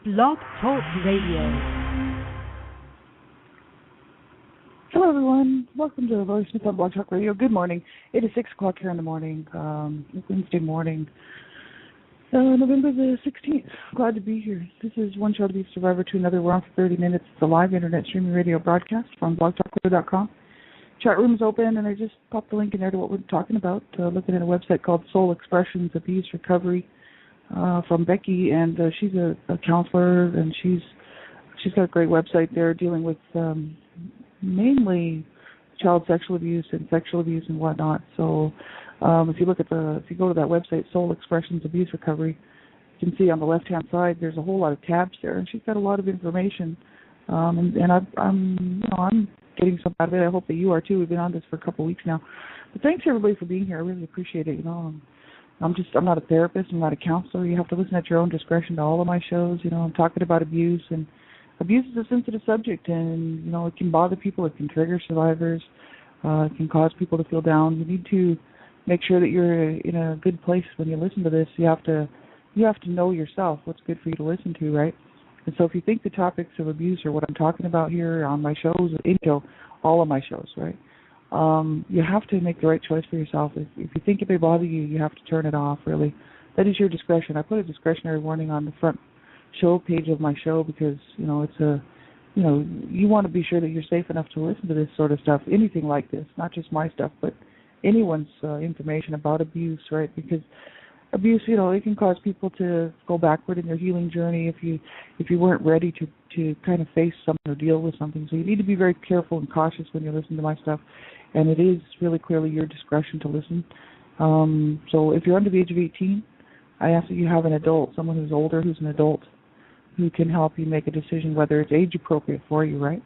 Blog Talk Radio. Hello, everyone. Welcome to Lori Smith on Blog Talk Radio. Good morning. It is 6 o'clock here in the morning, Wednesday morning, November the 16th. Glad to be here. This is One Child Abuse Survivor to Another. We're on for 30 minutes. It's a live internet streaming radio broadcast from blogtalkradio.com. Chat room is open, and I just popped the link in there to what we're talking about, looking at a website called Soul Expressions Abuse Recovery from Becky, and she's a counselor, and she's got a great website there dealing with mainly child sexual abuse and sexual abuse and whatnot. So if you go to that website, Soul Expressions Abuse Recovery, you can see on the left-hand side there's a whole lot of tabs there, and she's got a lot of information. And I'm getting some out of it. I hope that you are too. We've been on this for a couple of weeks now. But thanks everybody for being here. I really appreciate it. I'm not a therapist. I'm not a counselor. You have to listen at your own discretion to all of my shows. I'm talking about abuse, and abuse is a sensitive subject, and it can bother people. It can trigger survivors. It can cause people to feel down. You need to make sure that you're in a good place when you listen to this. You have to know yourself what's good for you to listen to, right? And so if you think the topics of abuse are what I'm talking about here on my shows, all of my shows, right? You have to make the right choice for yourself. If you think it may bother you, you have to turn it off, really. That is your discretion. I put a discretionary warning on the front show page of my show because, you want to be sure that you're safe enough to listen to this sort of stuff, anything like this, not just my stuff, but anyone's information about abuse, right? Because abuse, it can cause people to go backward in their healing journey if you weren't ready to kind of face something or deal with something. So you need to be very careful and cautious when you listen to my stuff, and it is really clearly your discretion to listen. So if you're under the age of 18, I ask that you have an adult, someone who's older, who's an adult, who can help you make a decision whether it's age appropriate for you, right?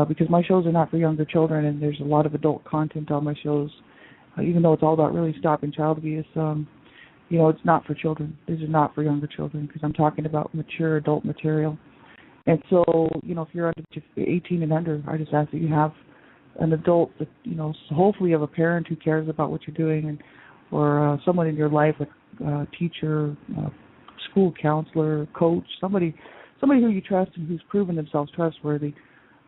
Because my shows are not for younger children, and there's a lot of adult content on my shows. Even though it's all about really stopping child abuse, it's not for children. These are not for younger children because I'm talking about mature adult material. And so, if you're under 18 and under, I just ask that you have an adult that, hopefully you have a parent who cares about what you're doing, or someone in your life, a teacher, school counselor, coach, somebody who you trust and who's proven themselves trustworthy,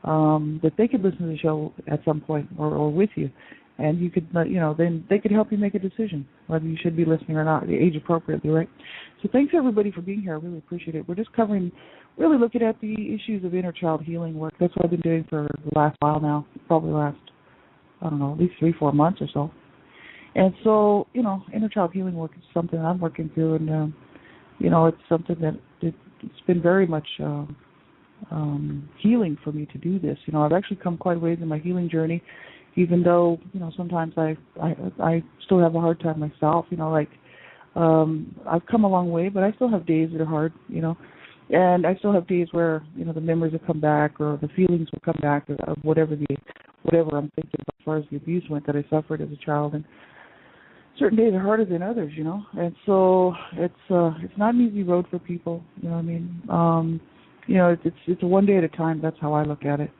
that they could listen to the show at some point or with you. And you could, then they could help you make a decision whether you should be listening or not, age appropriately, right? So thanks everybody for being here. I really appreciate it. We're just really looking at the issues of inner child healing work. That's what I've been doing for the last while now, probably last, at least 3-4 months or so. And so, inner child healing work is something I'm working through, and it's something that it's been very much healing for me to do this. I've actually come quite a ways in my healing journey, even though, sometimes I still have a hard time myself, I've come a long way, but I still have days that are hard, and I still have days where, the memories will come back or the feelings will come back of whatever I'm thinking about as far as the abuse went that I suffered as a child. And certain days are harder than others, and so it's not an easy road for people, it's a one day at a time. That's how I look at it.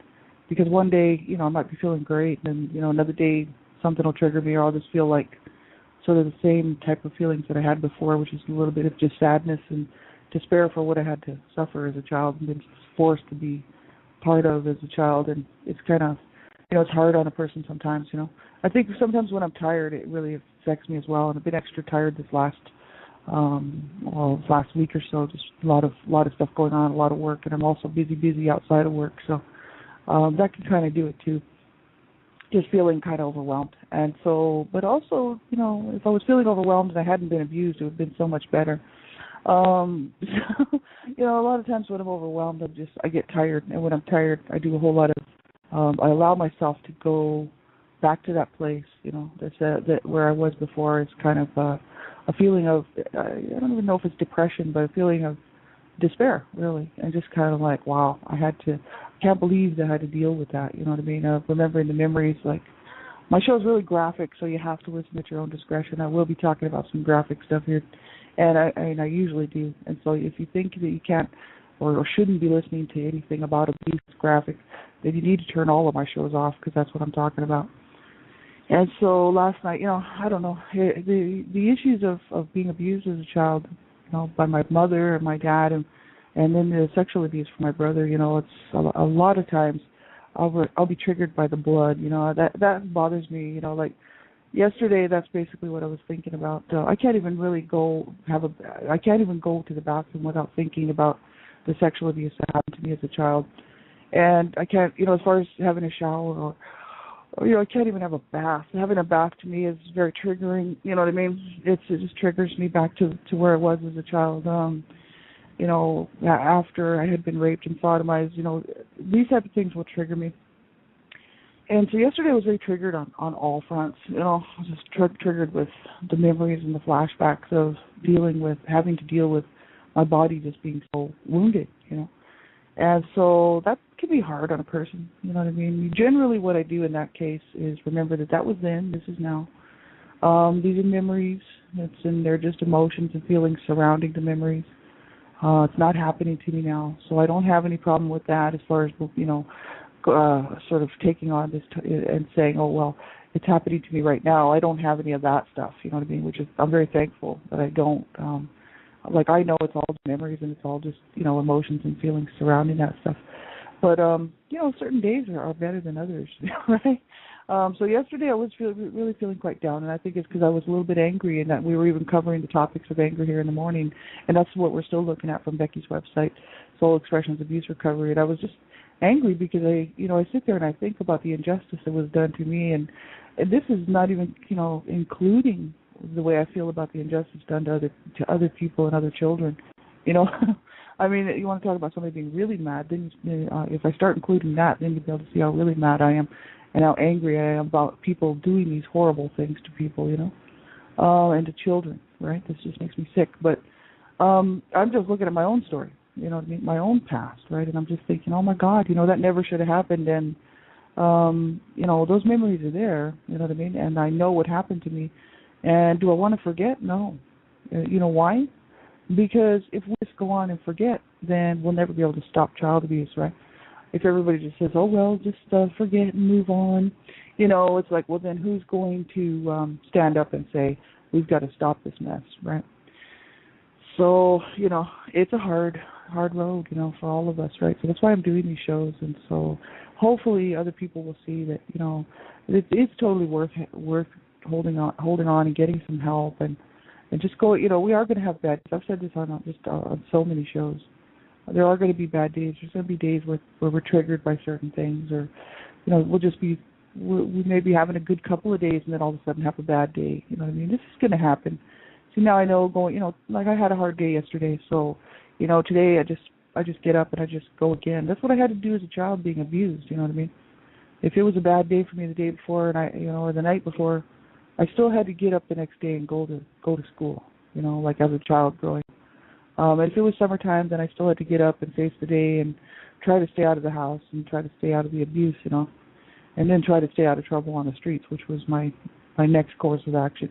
Because one day, I might be feeling great, and then, another day something will trigger me, or I'll just feel like sort of the same type of feelings that I had before, which is a little bit of just sadness and despair for what I had to suffer as a child and been forced to be part of as a child. And it's kind of, it's hard on a person sometimes, I think sometimes when I'm tired, it really affects me as well. And I've been extra tired this last week or so, just a lot of stuff going on, a lot of work, and I'm also busy outside of work, so that can kind of do it too. Just feeling kind of overwhelmed. And so, but also, if I was feeling overwhelmed and I hadn't been abused, it would have been so much better. A lot of times when I'm overwhelmed, I get tired. And when I'm tired, I do a whole lot of, I allow myself to go back to that place, that where I was before. It's kind of a feeling of, I don't even know if it's depression, but a feeling of despair, really. And just kind of like, wow, I can't believe that I had to deal with that, you know what I mean? Remembering the memories, like, my show is really graphic, so you have to listen at your own discretion. I will be talking about some graphic stuff here, and I usually do. And so if you think that you can't or shouldn't be listening to anything about abuse graphic, then you need to turn all of my shows off, because that's what I'm talking about. And so last night, I don't know, the issues of being abused as a child, by my mother and my dad, and And then the sexual abuse from my brother, it's a lot of times I'll be triggered by the blood, that bothers me, like yesterday. That's basically what I was thinking about. I can't even really I can't even go to the bathroom without thinking about the sexual abuse that happened to me as a child. And I can't, as far as having a shower or I can't even have a bath. Having a bath to me is very triggering, you know what I mean? It just triggers me back to where I was as a child. After I had been raped and sodomized, these type of things will trigger me. And so yesterday I was very triggered on all fronts. I was just triggered with the memories and the flashbacks of having to deal with my body just being so wounded, And so that can be hard on a person, you know what I mean? Generally what I do in that case is remember that was then, this is now. These are memories, they're just emotions and feelings surrounding the memories. It's not happening to me now, so I don't have any problem with that as far as, sort of taking on this and saying, oh, well, it's happening to me right now. I don't have any of that stuff, you know what I mean, which is, I'm very thankful that I don't. I know it's all memories and it's all just, emotions and feelings surrounding that stuff. But, certain days are better than others, right? So yesterday I was really feeling quite down, and I think it's because I was a little bit angry, and that we were even covering the topics of anger here in the morning, and that's what we're still looking at from Becky's website, Soul Expressions Abuse Recovery. And I was just angry because I sit there and I think about the injustice that was done to me, and this is not even, including the way I feel about the injustice done to other people and other children, I mean, you want to talk about somebody being really mad, then if I start including that, then you'll be able to see how really mad I am and how angry I am about people doing these horrible things to people, and to children, right? This just makes me sick. But I'm just looking at my own story, my own past, right? And I'm just thinking, oh, my God, that never should have happened. And, those memories are there, you know what I mean? And I know what happened to me. And do I want to forget? No. Why? Because if we just go on and forget, then we'll never be able to stop child abuse, right? If everybody just says, oh, well, just forget and move on, it's like, well, then who's going to stand up and say, we've got to stop this mess, right? So, it's a hard road, for all of us, right? So that's why I'm doing these shows. And so hopefully other people will see that, it's totally worth holding on and getting some help and just go, we are going to have bad days. I've said this on so many shows. There are going to be bad days. There's going to be days where we're triggered by certain things, or, we may be having a good couple of days and then all of a sudden have a bad day. You know what I mean? This is going to happen. See, now I know like I had a hard day yesterday, so, today I just get up and I just go again. That's what I had to do as a child being abused, you know what I mean? If it was a bad day for me the day before and or the night before, I still had to get up the next day and go to school, like as a child growing. And if it was summertime, then I still had to get up and face the day and try to stay out of the house and try to stay out of the abuse, and then try to stay out of trouble on the streets, which was my next course of action.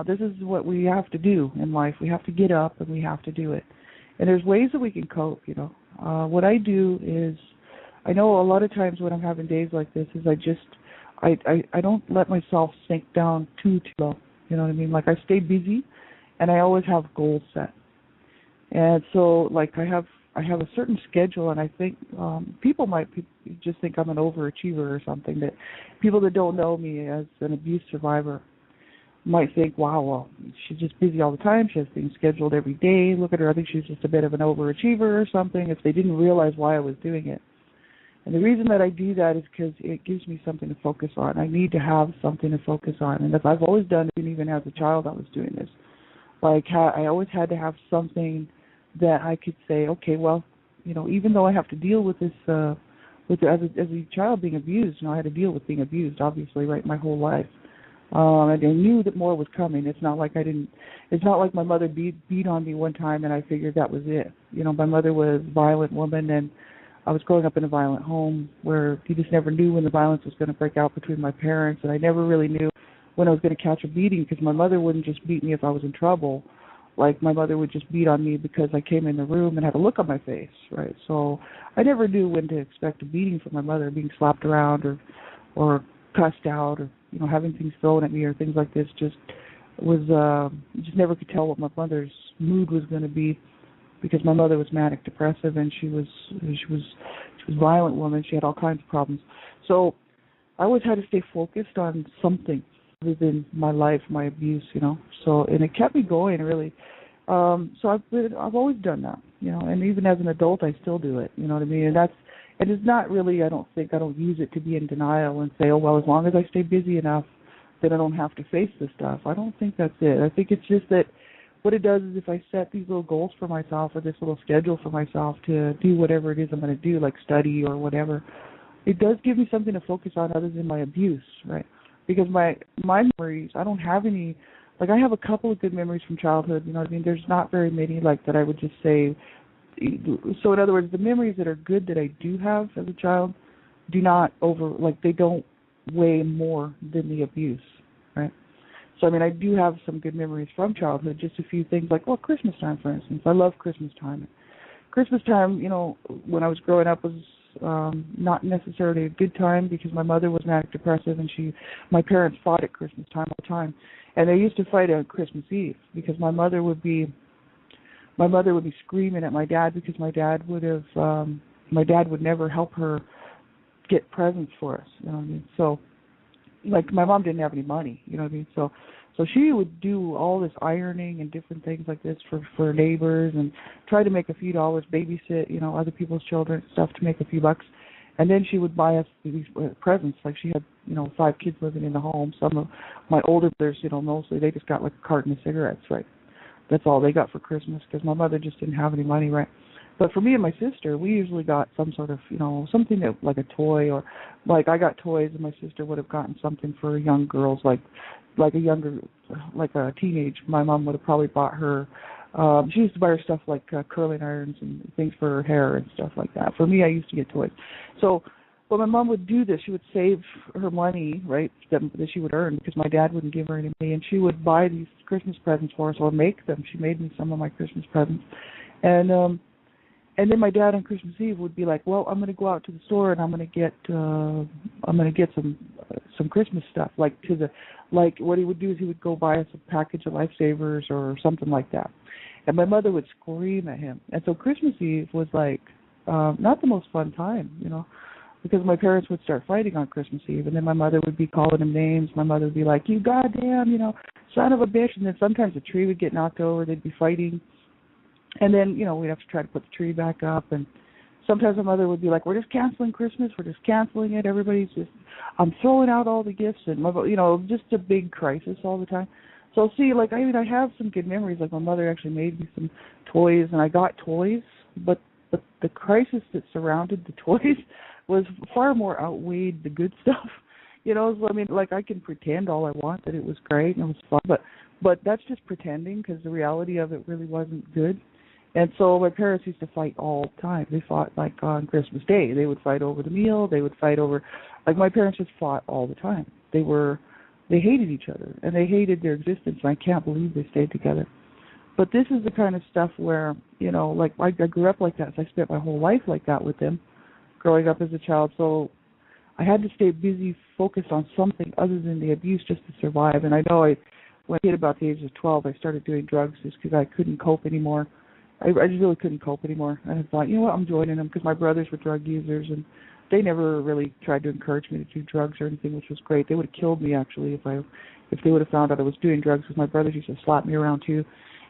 This is what we have to do in life. We have to get up and we have to do it. And there's ways that we can cope, What I do is, I know a lot of times when I'm having days like this is I don't let myself sink down too low. You know what I mean? Like I stay busy, and I always have goals set. And so, like I have a certain schedule, and I think people might just think I'm an overachiever or something. That people that don't know me as an abuse survivor might think, wow, well, she's just busy all the time. She has things scheduled every day. Look at her. I think she's just a bit of an overachiever or something. If they didn't realize why I was doing it. And the reason that I do that is because it gives me something to focus on. I need to have something to focus on. And as I've always done, even as a child, I was doing this. Like, I always had to have something that I could say, okay, well, even though I have to deal with this, as a child being abused, I had to deal with being abused, obviously, right, my whole life. And I knew that more was coming. It's not like my mother beat on me one time and I figured that was it. My mother was a violent woman, and I was growing up in a violent home where you just never knew when the violence was going to break out between my parents, and I never really knew when I was going to catch a beating, because my mother wouldn't just beat me if I was in trouble. Like, my mother would just beat on me because I came in the room and had a look on my face, right? So I never knew when to expect a beating from my mother, being slapped around or cussed out, or having things thrown at me or things like this. Just was just never could tell what my mother's mood was going to be, because my mother was manic depressive and she was a violent woman. She had all kinds of problems. So I always had to stay focused on something other than my life, my abuse, So, and it kept me going, really. So I've always done that, and even as an adult, I still do it. You know what I mean? And it's not really. I don't use it to be in denial and say, oh well, as long as I stay busy enough, then I don't have to face this stuff. I don't think that's it. I think it's just that what it does is if I set these little goals for myself or this little schedule for myself to do whatever it is I'm going to do, like study or whatever, it does give me something to focus on other than my abuse, right? Because my memories, I don't have any. Like, I have a couple of good memories from childhood, you know what I mean? There's not very many, like, that I would just say. So, in other words, the memories that are good that I do have as a child do not they don't weigh more than the abuse, right? So, I mean, I do have some good memories from childhood, just a few things like, Christmas time, for instance. I love Christmas time. Christmas time, when I was growing up was not necessarily a good time because my mother was manic depressive and my parents fought at Christmas time all the time. And they used to fight on Christmas Eve because my mother would be screaming at my dad because my dad would never help her get presents for us, you know what I mean? So, like, my mom didn't have any money, you know what I mean? So she would do all this ironing and different things like this for neighbors and try to make a few dollars, babysit, other people's children and stuff to make a few bucks. And then she would buy us these presents. Like, she had, 5 kids living in the home. Some of my older brothers, mostly they just got like a carton of cigarettes, right? That's all they got for Christmas because my mother just didn't have any money, right? But for me and my sister, we usually got some sort of, something that, like a toy, or like I got toys and my sister would have gotten something for young girls, like a teenage. My mom would have probably bought her, she used to buy her stuff like curling irons and things for her hair and stuff like that. For me, I used to get toys. So when my mom would do this, she would save her money, right, that she would earn because my dad wouldn't give her any money, and she would buy these Christmas presents for us or make them. She made me some of my Christmas presents. And then my dad on Christmas Eve would be like, well, I'm going to go out to the store and I'm going to get some Christmas stuff. Like what he would do is he would go buy us a package of Lifesavers or something like that. And my mother would scream at him. And so Christmas Eve was like not the most fun time, because my parents would start fighting on Christmas Eve, and then my mother would be calling him names. My mother would be like, you goddamn, son of a bitch. And then sometimes a tree would get knocked over. They'd be fighting. And then, we'd have to try to put the tree back up. And sometimes my mother would be like, we're just canceling Christmas. We're just canceling it. I'm throwing out all the gifts. And, just a big crisis all the time. So, see, I have some good memories. Like, my mother actually made me some toys, and I got toys. But the crisis that surrounded the toys was far more outweighed the good stuff. So, I mean, I can pretend all I want that it was great and it was fun. But that's just pretending because the reality of it really wasn't good. And so my parents used to fight all the time. They fought, on Christmas Day. They would fight over the meal. They would fight over, my parents just fought all the time. They hated each other, and they hated their existence, and I can't believe they stayed together. But this is the kind of stuff where, I grew up like that, so I spent my whole life like that with them, growing up as a child. So I had to stay busy, focused on something other than the abuse just to survive. And I know when I hit about the age of 12, I started doing drugs just because I couldn't cope anymore. I just really couldn't cope anymore. And I thought, I'm joining them because my brothers were drug users, and they never really tried to encourage me to do drugs or anything, which was great. They would have killed me, actually, if they would have found out I was doing drugs, because my brothers used to slap me around, too.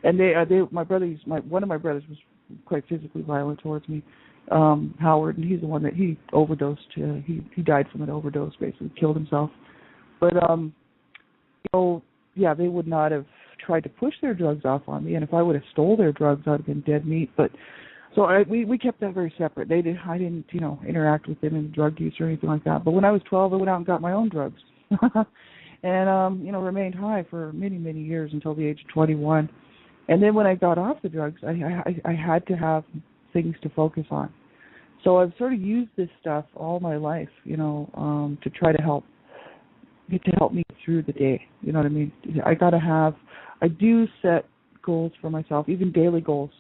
And one of my brothers was quite physically violent towards me, Howard, and he's the one that he overdosed. He died from an overdose, basically, killed himself. But, they would not have tried to push their drugs off on me, and if I would have stole their drugs, I'd have been dead meat. But so we kept that very separate. I didn't interact with them in drug use or anything like that. But when I was 12, I went out and got my own drugs, and remained high for many, many years until the age of 21. And then when I got off the drugs, I had to have things to focus on. So I've sort of used this stuff all my life, to try to help me through the day. You know what I mean? I do set goals for myself, even daily goals.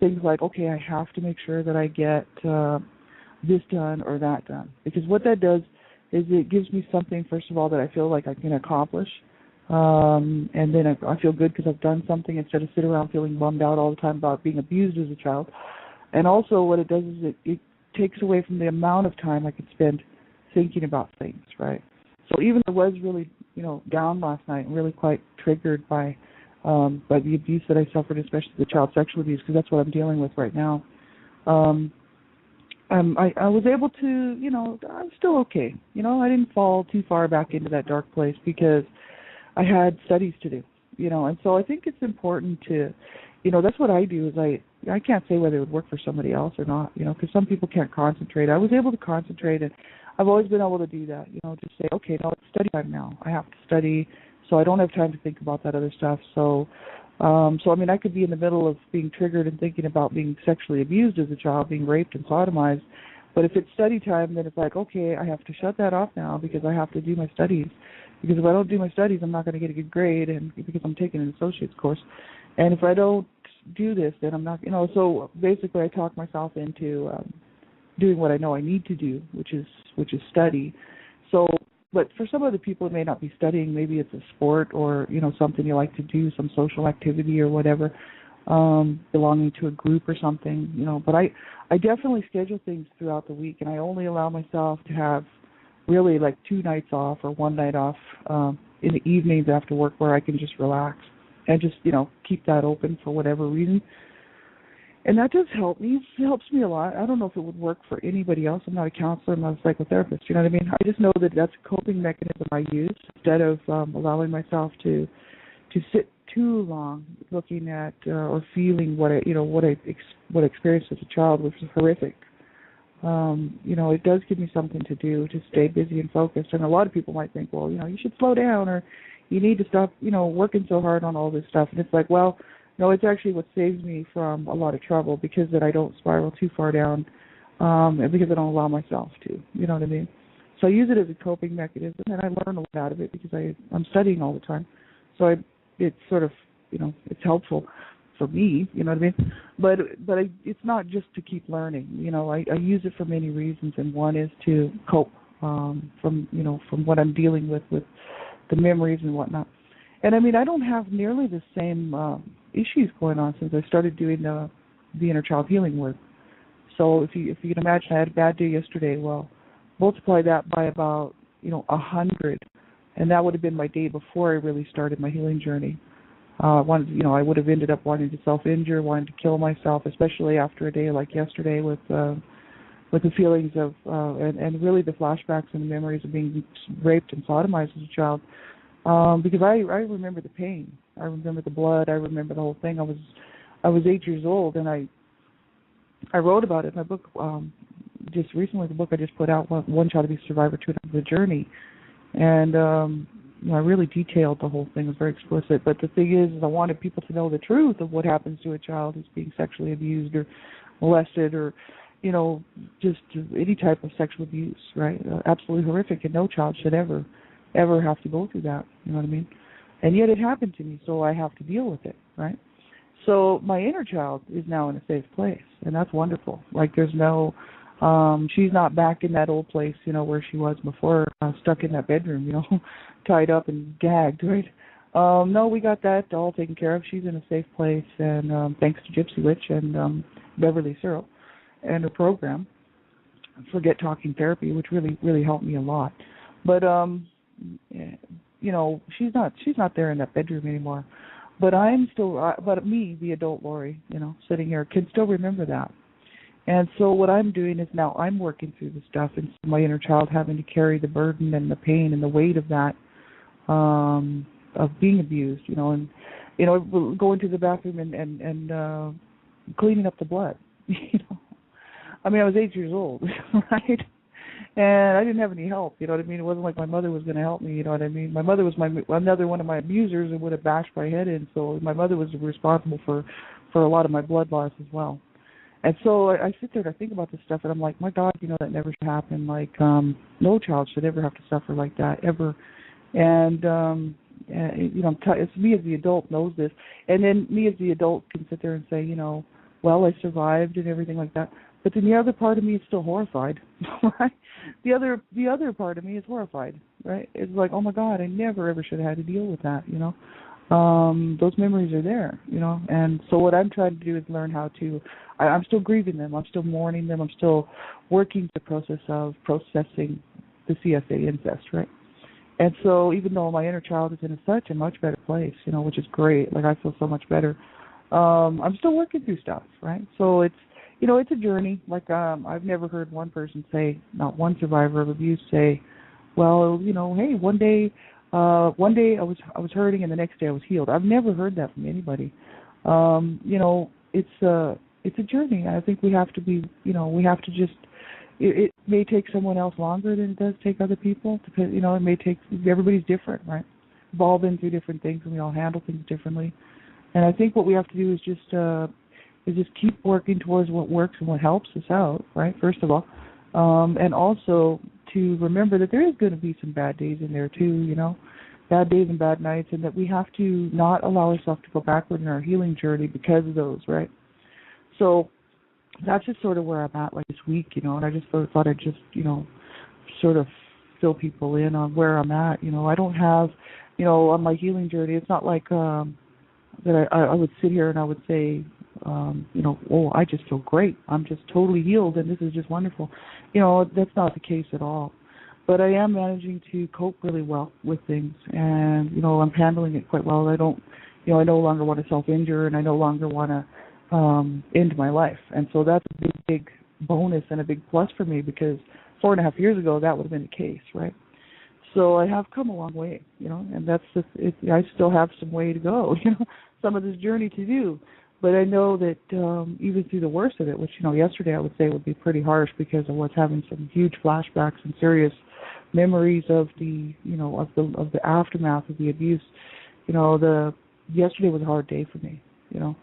Things like, okay, I have to make sure that I get this done or that done. Because what that does is it gives me something, first of all, that I feel like I can accomplish. And then I feel good because I've done something instead of sit around feeling bummed out all the time about being abused as a child. And also what it does is it takes away from the amount of time I could spend thinking about things, right? So even I was really, down last night and really quite triggered by the abuse that I suffered, especially the child sexual abuse, because that's what I'm dealing with right now. I was able to, I'm still okay. I didn't fall too far back into that dark place because I had studies to do, and so I think it's important to, that's what I do is I can't say whether it would work for somebody else or not, because some people can't concentrate. I was able to concentrate, and I've always been able to do that, just say, okay, no, it's study time now. I have to study, so I don't have time to think about that other stuff. So I mean, I could be in the middle of being triggered and thinking about being sexually abused as a child, being raped and sodomized. But if it's study time, then it's like, okay, I have to shut that off now because I have to do my studies. Because if I don't do my studies, I'm not going to get a good grade, and because I'm taking an associate's course. And if I don't do this, then I'm not, so basically I talk myself into doing what I know I need to do, which is study. So, but for some other people, it may not be studying. Maybe it's a sport or, something you like to do, some social activity or whatever, belonging to a group or something, But I definitely schedule things throughout the week, and I only allow myself to have really like 2 nights off or 1 night off in the evenings after work where I can just relax and just, keep that open for whatever reason. And that does help me. It helps me a lot. I don't know if it would work for anybody else. I'm not a counselor. I'm not a psychotherapist. You know what I mean? I just know that that's a coping mechanism I use instead of allowing myself to sit too long looking at or feeling what I experienced as a child, which was horrific. It does give me something to do to stay busy and focused. And a lot of people might think, well, you should slow down or you need to stop, working so hard on all this stuff. And it's like, well, no, it's actually what saves me from a lot of trouble because that I don't spiral too far down and because I don't allow myself to, you know what I mean? So I use it as a coping mechanism, and I learn a lot out of it because I'm studying all the time. So it's sort of, it's helpful for me, you know what I mean? But it's not just to keep learning. I use it for many reasons, and one is to cope from what I'm dealing with the memories and whatnot. And I mean, I don't have nearly the same issues going on since I started doing the inner child healing work. So if you can imagine, I had a bad day yesterday. Well, multiply that by about 100, and that would have been my day before I really started my healing journey. I would have ended up wanting to self-injure, wanting to kill myself, especially after a day like yesterday with the feelings of and really the flashbacks and the memories of being raped and sodomized as a child. Because I remember the pain, I remember the blood, I remember the whole thing. I was 8 years old, and I wrote about it in my book just recently. The book I just put out, One Child Abuse Survivor to the Journey, and I really detailed the whole thing. It was very explicit. But the thing is I wanted people to know the truth of what happens to a child who's being sexually abused or molested or just any type of sexual abuse, right? Absolutely horrific, and no child should ever have to go through that, you know what I mean? And yet it happened to me, so I have to deal with it, right? So my inner child is now in a safe place, and that's wonderful. Like there's no, she's not back in that old place, where she was before, stuck in that bedroom, tied up and gagged, right? No, we got that all taken care of. She's in a safe place, and thanks to Gypsy Witch and Beverly Searle and her program, Forget Talking Therapy, which really, really helped me a lot. But she's not there in that bedroom anymore. But I'm still, but me, the adult Lori, sitting here, can still remember that. And so what I'm doing is now I'm working through the stuff, and my inner child having to carry the burden and the pain and the weight of that, of being abused, and going to the bathroom and cleaning up the blood. I mean, I was 8 years old, right? And I didn't have any help, you know what I mean? It wasn't like my mother was going to help me, you know what I mean? My mother was another one of my abusers and would have bashed my head in, so my mother was responsible for a lot of my blood loss as well. And so I sit there and I think about this stuff, and I'm like, my God, that never should happen. Like, no child should ever have to suffer like that, ever. And, it's me as the adult knows this. And then me as the adult can sit there and say, well, I survived and everything like that. But then the other part of me is still horrified, right? The other part of me is horrified, right? It's like, oh my God, I never ever should have had to deal with that, you know. Those memories are there, you know, and so what I'm trying to do is learn how to, I'm still grieving them, I'm still mourning them, I'm still working the process of processing the CSA incest, right? And so even though my inner child is in such a much better place, you know, which is great, like I feel so much better, I'm still working through stuff, right? So it's, you know, it's a journey. Like I've never heard one person say, not one survivor of abuse say, well, you know, hey, one day I was hurting and the next day I was healed. I've never heard that from anybody. You know, it's a journey. I think we have to be, you know, we have to just, it may take someone else longer than it does take other people. You know, it may take, everybody's different, right? We've all been through different things and we all handle things differently. And I think what we have to do is just keep working towards what works and what helps us out, right? First of all, and also to remember that there is going to be some bad days in there too, you know, bad days and bad nights, and that we have to not allow ourselves to go backward in our healing journey because of those, right? So that's just sort of where I'm at like this week, you know, and I just thought I'd just, you know, sort of fill people in on where I'm at. You know, I don't have, you know, on my healing journey, it's not like that I would sit here and I would say, you know, oh, I just feel great. I'm just totally healed and this is just wonderful. You know, that's not the case at all. But I am managing to cope really well with things, and, you know, I'm handling it quite well. I don't, you know, I no longer want to self-injure, and I no longer want to end my life. And so that's a big, big bonus and a big plus for me, because 4.5 years ago that would have been the case, right? So I have come a long way, you know, and that's just, I still have some way to go, you know, some of this journey to do. But I know that even through the worst of it, which, you know, yesterday I would say would be pretty harsh because I was having some huge flashbacks and serious memories of the, you know, of the aftermath of the abuse. You know, yesterday was a hard day for me, you know,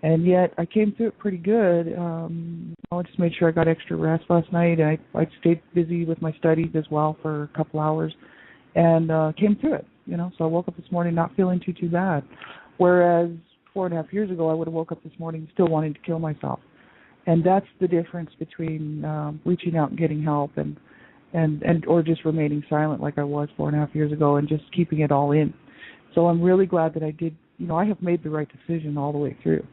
and yet I came through it pretty good. I just made sure I got extra rest last night. I stayed busy with my studies as well for a couple hours, and came through it, you know. So I woke up this morning not feeling too bad, whereas 4.5 years ago I would have woke up this morning still wanting to kill myself. And that's the difference between reaching out and getting help and or just remaining silent like I was 4.5 years ago and just keeping it all in. So I'm really glad that I did, you know, I have made the right decision all the way through.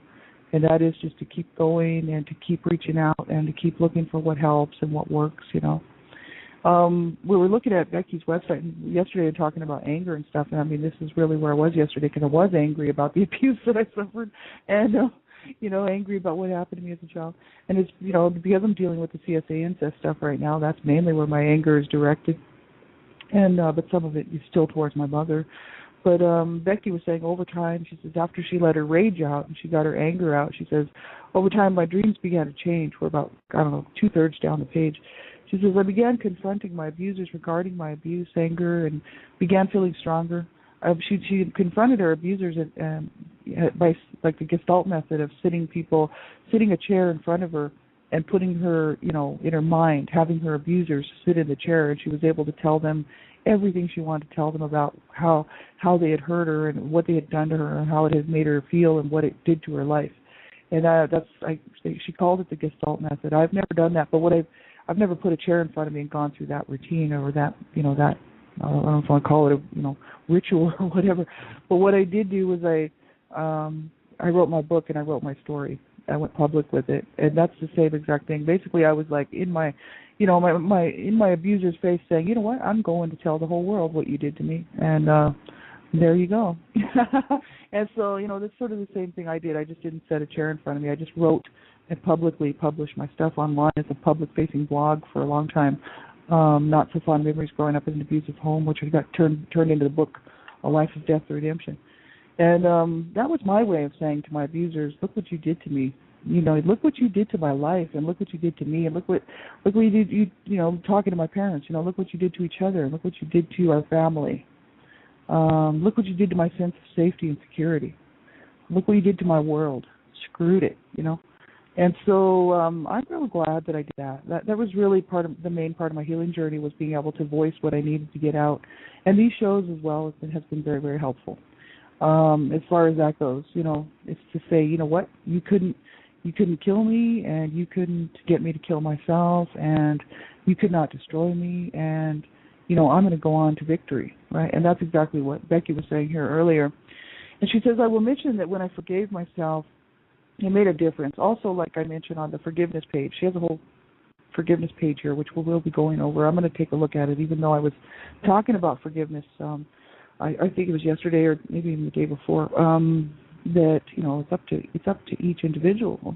And that is just to keep going and to keep reaching out and to keep looking for what helps and what works, you know. We were looking at Becky's website yesterday and talking about anger and stuff. And I mean, this is really where I was yesterday, because I was angry about the abuse that I suffered, and you know, angry about what happened to me as a child. And it's, you know, because I'm dealing with the CSA incest stuff right now, that's mainly where my anger is directed. And but some of it is still towards my mother. But Becky was saying over time, she says, after she let her rage out and she got her anger out, she says, over time my dreams began to change. We're about, I don't know, 2/3 down the page. She says, I began confronting my abusers regarding my abuse, anger, and began feeling stronger. She confronted her abusers by like the Gestalt method of sitting a chair in front of her and putting her, you know, in her mind, having her abusers sit in the chair, and she was able to tell them everything she wanted to tell them about how they had hurt her and what they had done to her and how it had made her feel and what it did to her life. And she called it the Gestalt method. I've never done that, but I've never put a chair in front of me and gone through that routine or that, you know, that, I don't know if I want to call it a, you know, ritual or whatever. But what I did do was I wrote my book and I wrote my story. I went public with it, and that's the same exact thing. Basically, I was like in my, you know, in my abuser's face, saying, you know what, I'm going to tell the whole world what you did to me, and there you go. And so, you know, that's sort of the same thing I did. I just didn't set a chair in front of me. I just wrote and publicly published my stuff online as a public-facing blog for a long time. Not so fond memories growing up in an abusive home, which got turned into the book, A Life of Death, The Redemption. And that was my way of saying to my abusers, look what you did to me. You know, look what you did to my life, and look what you did to me, and look what you did. You know, talking to my parents. You know, look what you did to each other, and look what you did to our family. Look what you did to my sense of safety and security. Look what you did to my world. Screwed it. You know. And so I'm really glad that I did that. That was really the main part of my healing journey, was being able to voice what I needed to get out. And these shows as well has been very, very helpful. As far as that goes, you know, it's to say, you know what, you couldn't kill me, and you couldn't get me to kill myself, and you could not destroy me, and I'm going to go on to victory, right? And that's exactly what Becky was saying here earlier. And she says, I will mention that when I forgave myself, it made a difference. Also, like I mentioned on the forgiveness page, she has a whole forgiveness page here, which we'll be going over. I'm going to take a look at it, even though I was talking about forgiveness. I think it was yesterday or maybe even the day before. That it's up to each individual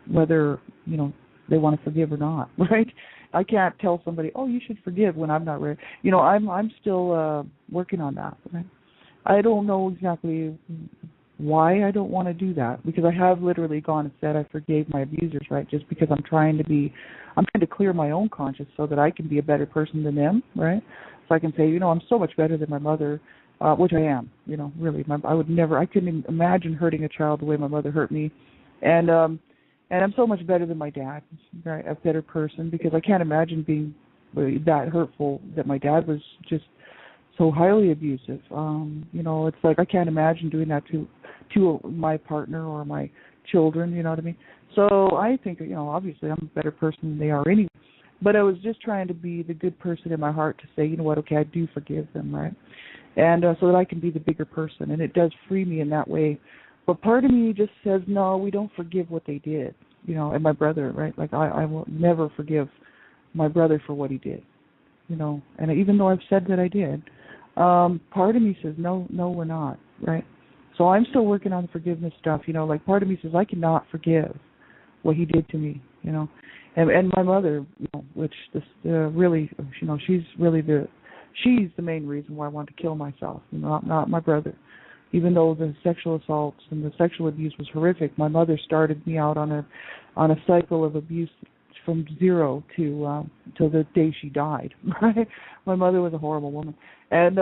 whether they want to forgive or not, right? I can't tell somebody, oh, you should forgive when I'm not ready. I'm still working on that. Right? I don't know exactly why I don't want to do that, because I have literally gone and said I forgave my abusers, right? Just because I'm trying to clear my own conscience so that I can be a better person than them, right? So I can say, I'm so much better than my mother, which I am, really. I couldn't imagine hurting a child the way my mother hurt me. And I'm so much better than my dad, right? A better person, because I can't imagine being that hurtful, that my dad was just so highly abusive. It's like I can't imagine doing that to my partner or my children, you know what I mean? So I think, obviously I'm a better person than they are anyway. But I was just trying to be the good person in my heart to say, okay, I do forgive them, right? And so that I can be the bigger person. And it does free me in that way. But part of me just says, no, we don't forgive what they did, and my brother, right? Like I will never forgive my brother for what he did, And even though I've said that I did, part of me says, no, we're not, right? So I'm still working on the forgiveness stuff, like part of me says, I cannot forgive what he did to me, And my mother, which this really, she's the main reason why I want to kill myself, not my brother. Even though the sexual assaults and the sexual abuse was horrific, my mother started me out on a cycle of abuse from zero to the day she died. Right? My mother was a horrible woman, and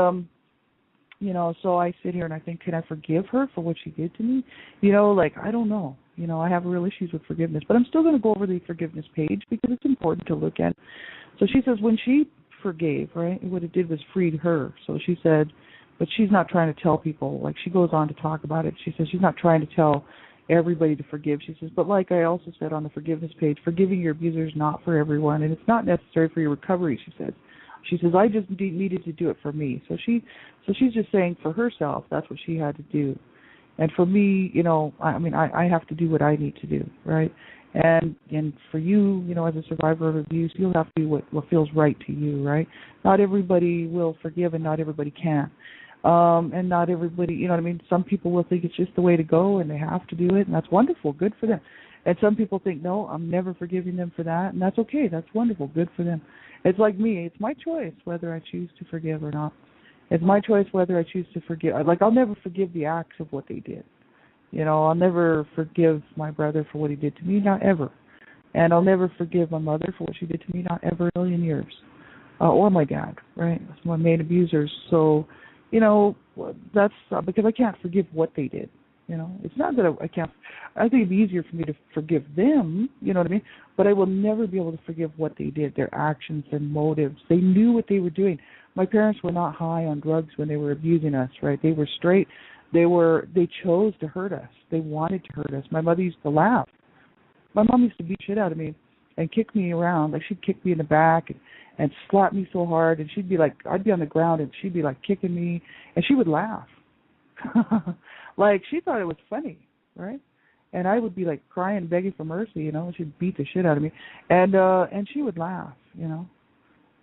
so I sit here and I think, can I forgive her for what she did to me? I don't know. I have real issues with forgiveness, but I'm still going to go over the forgiveness page because it's important to look at. So she says when she forgave, right, what it did was freed her. So she said, but she's not trying to tell people. Like she goes on to talk about it. She says she's not trying to tell everybody to forgive. She says, but like I also said on the forgiveness page, forgiving your abuser is not for everyone, and it's not necessary for your recovery. She says, I just needed to do it for me. So she's just saying for herself, that's what she had to do. And for me, I have to do what I need to do, right? And for you, as a survivor of abuse, you'll have to do what feels right to you, right? Not everybody will forgive, and not everybody can. And not everybody, some people will think it's just the way to go and they have to do it, and that's wonderful, good for them. And some people think, no, I'm never forgiving them for that, and that's okay, that's wonderful, good for them. It's like me, it's my choice whether I choose to forgive or not. It's my choice whether I choose to forgive. Like, I'll never forgive the acts of what they did. I'll never forgive my brother for what he did to me, not ever. And I'll never forgive my mother for what she did to me, not ever in a million years. Or my dad, right? That's my main abusers. So, that's because I can't forgive what they did. It's not that I can't. I think it'd be easier for me to forgive them, you know what I mean? But I will never be able to forgive what they did, their actions, their motives. They knew what they were doing. My parents were not high on drugs when they were abusing us, right? They were straight. They chose to hurt us. They wanted to hurt us. My mother used to laugh. My mom used to beat shit out of me and kick me around. Like, she'd kick me in the back and slap me so hard, and she'd be like, I'd be on the ground and she'd be like kicking me, and she would laugh. Like, she thought it was funny, right? And I would be like crying, begging for mercy, and she'd beat the shit out of me, and she would laugh,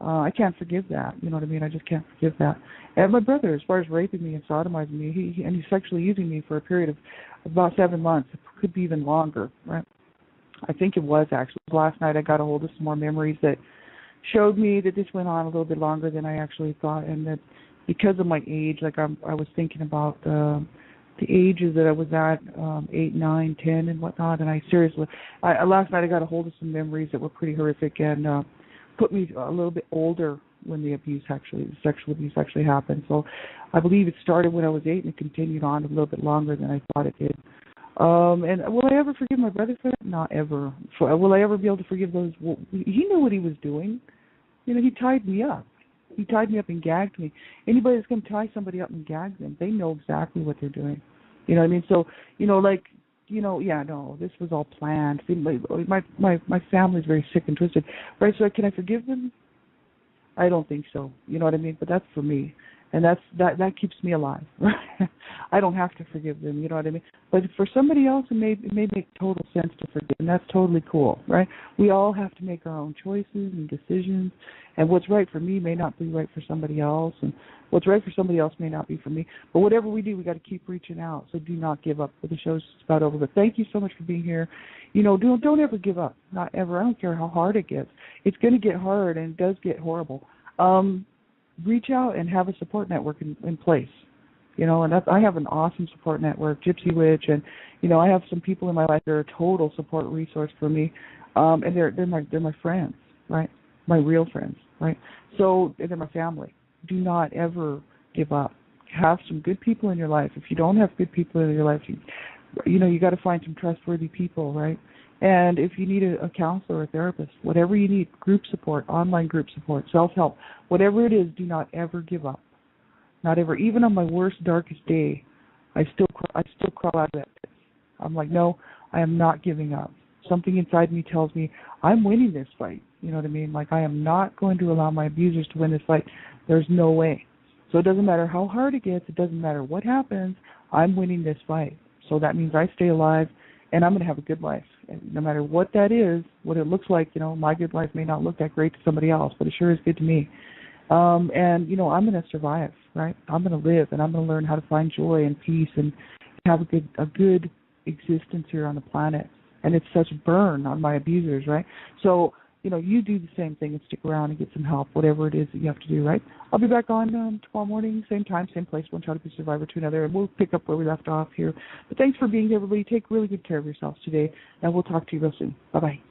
I can't forgive that, you know what I mean? I just can't forgive that. And my brother, as far as raping me and sodomizing me, he's sexually using me for a period of about 7 months. It could be even longer, right? I think it was actually. Last night I got a hold of some more memories that showed me that this went on a little bit longer than I actually thought, and that because of my age, like I was thinking about the ages that I was at, 8, 9, 10, and whatnot, and last night I got a hold of some memories that were pretty horrific and put me a little bit older when the sexual abuse actually happened. So I believe it started when I was 8 and it continued on a little bit longer than I thought it did. And will I ever forgive my brother for that? Not ever. Will I ever be able to forgive those? Well, he knew what he was doing. He tied me up. He tied me up and gagged me. Anybody that's going to tie somebody up and gag them, they know exactly what they're doing. You know what I mean? So, this was all planned. See, my family's very sick and twisted. Right, so can I forgive them? I don't think so. You know what I mean? But that's for me. And that keeps me alive. I don't have to forgive them, you know what I mean? But for somebody else, it may make total sense to forgive, and that's totally cool, right? We all have to make our own choices and decisions, and what's right for me may not be right for somebody else, and what's right for somebody else may not be for me. But whatever we do, we got to keep reaching out. So do not give up. But the show's about over. But thank you so much for being here. You know, don't ever give up. Not ever. I don't care how hard it gets. It's going to get hard, and it does get horrible. Reach out and have a support network in place, you know, and I have an awesome support network, Gypsy Witch, and, you know, I have some people in my life that are a total support resource for me, and they're my friends, right, my real friends, right, so they're my family. Do not ever give up. Have some good people in your life. If you don't have good people in your life, you know, you got to find some trustworthy people, right? And if you need a counselor or a therapist, whatever you need, group support, online group support, self-help, whatever it is, do not ever give up. Not ever. Even on my worst, darkest day, I still crawl out of that pit. I'm like, no, I am not giving up. Something inside me tells me I'm winning this fight. You know what I mean? Like, I am not going to allow my abusers to win this fight. There's no way. So it doesn't matter how hard it gets. It doesn't matter what happens. I'm winning this fight. So that means I stay alive, and I'm going to have a good life. And no matter what that is, what it looks like, you know, my good life may not look that great to somebody else, but it sure is good to me. And, you know, I'm going to survive, right? I'm going to live, and I'm going to learn how to find joy and peace and have a good existence here on the planet. And it's such a burn on my abusers, right? So, you know, you do the same thing and stick around and get some help, whatever it is that you have to do, right? I'll be back on tomorrow morning, same time, same place, one shot of a survivor to another, and we'll pick up where we left off here. But thanks for being here, everybody. Take really good care of yourselves today, and we'll talk to you real soon. Bye-bye.